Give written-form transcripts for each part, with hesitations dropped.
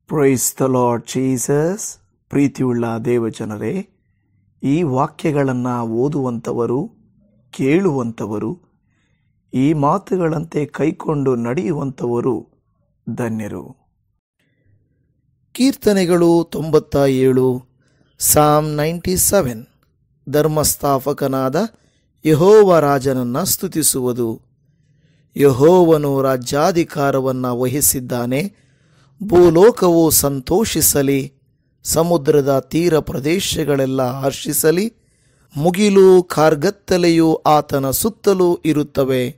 Price the Lord Jesus. ಪ್ರೀತಿಯುಳ್ಳ ದೇವಜನರೇ, ಈ ವಾಕ್ಯಗಳನ್ನು ಓದುವಂಥವರು, ಕೇಳುವಂಥವರು, ಈ ಮಾತುಗಳಂತೆ ಕೈಕೊಂಡು ನಡೆಯುವಂಥವರು ಧನ್ಯರು. ಕೀರ್ತನೆಗಳು 97, ಸಾಮ್ 97. ಧರ್ಮಸ್ಥಾಪಕನಾದ ಯೆಹೋವ ರಾಜನನ್ನು ಸ್ತುತಿಸುವುದು. ಯೆಹೋವನು ರಾಜ್ಯಾಧಿಕಾರವನ್ನು ವಹಿಸಿದ್ದಾನೆ. ಭೂಲೋಕವು ಸಂತೋಷಿಸಲಿ, ಸಮುದ್ರದ ತೀರ ಪ್ರದೇಶಗಳೆಲ್ಲ ಹರ್ಷಿಸಲಿ. ಮುಗಿಲು ಕಾರ್ಗತ್ತಲೆಯು ಆತನ ಸುತ್ತಲೂ ಇರುತ್ತವೆ.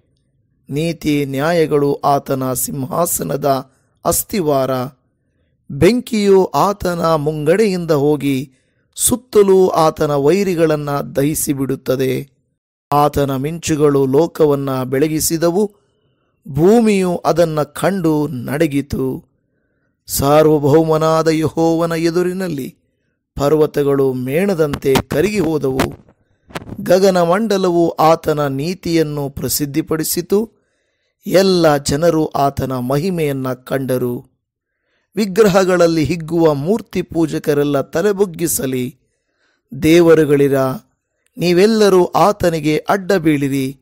ನೀತಿ ನ್ಯಾಯಗಳು ಆತನ ಸಿಂಹಾಸನದ ಅಸ್ತಿವಾರ. ಬೆಂಕಿಯು ಆತನ ಮುಂಗಡೆಯಿಂದ ಹೋಗಿ ಸುತ್ತಲೂ ಆತನ ವೈರಿಗಳನ್ನು ದಹಿಸಿಬಿಡುತ್ತದೆ. ಆತನ ಮಿಂಚುಗಳು ಲೋಕವನ್ನು ಬೆಳಗಿಸಿದವು, ಭೂಮಿಯು ಅದನ್ನು ಕಂಡು ನಡಗಿತು. ಸಾರ್ವಭೌಮನಾದ ಯೆಹೋವನ ಎದುರಿನಲ್ಲಿ ಪರ್ವತಗಳು ಮೇಣದಂತೆ ಕರಗಿ ಹೋದವು. ಗಗನಮಂಡಲವು ಆತನ ನೀತಿಯನ್ನು ಪ್ರಸಿದ್ಧಿಪಡಿಸಿತು. ಎಲ್ಲ ಜನರು ಆತನ ಮಹಿಮೆಯನ್ನು ಕಂಡರು. ವಿಗ್ರಹಗಳಲ್ಲಿ ಹಿಗ್ಗುವ ಮೂರ್ತಿ ಪೂಜಕರೆಲ್ಲ ತಲೆಬೊಗ್ಗಿಸಲಿ. ದೇವರುಗಳಿರ, ನೀವೆಲ್ಲರೂ ಆತನಿಗೆ ಅಡ್ಡ ಬೀಳಿರಿ.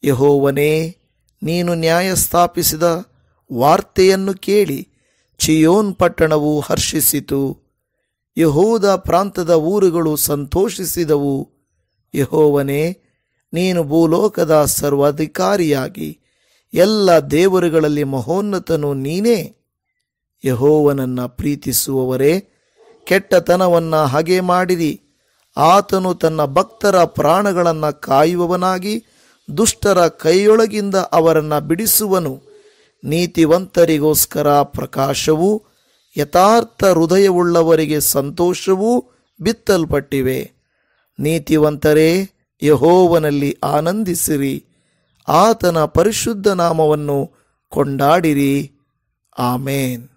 ಯೆಹೋವನೇ, ನೀನು ನ್ಯಾಯ ಸ್ಥಾಪಿಸಿದ ವಾರ್ತೆಯನ್ನು ಕೇಳಿ ಚಿಯೋನ್ ಪಟ್ಟಣವು ಹರ್ಷಿಸಿತು. ಯೆಹೂದ ಪ್ರಾಂತದ ಊರುಗಳು ಸಂತೋಷಿಸಿದವು. ಯೆಹೋವನೇ, ನೀನು ಭೂಲೋಕದ ಸರ್ವಾಧಿಕಾರಿಯಾಗಿ ಎಲ್ಲ ದೇವರುಗಳಲ್ಲಿ ಮಹೋನ್ನತನು ನೀನೇ. ಯೆಹೋವನನ್ನು ಪ್ರೀತಿಸುವವರೇ, ಕೆಟ್ಟತನವನ್ನು ಹಗೆ ಮಾಡಿರಿ. ಆತನು ತನ್ನ ಭಕ್ತರ ಪ್ರಾಣಗಳನ್ನು ಕಾಯುವವನಾಗಿ ದುಷ್ಟರ ಕೈಯೊಳಗಿಂದ ಅವರನ್ನು ಬಿಡಿಸುವನು. ನೀತಿವಂತರಿಗೋಸ್ಕರ ಪ್ರಕಾಶವೂ ಯಥಾರ್ಥ ಹೃದಯವುಳ್ಳವರಿಗೆ ಸಂತೋಷವೂ ಬಿತ್ತಲ್ಪಟ್ಟಿವೆ. ನೀತಿವಂತರೇ, ಯೆಹೋವನಲ್ಲಿ ಆನಂದಿಸಿರಿ, ಆತನ ಪರಿಶುದ್ಧ ನಾಮವನ್ನು ಕೊಂಡಾಡಿರಿ. ಆಮೇನ್.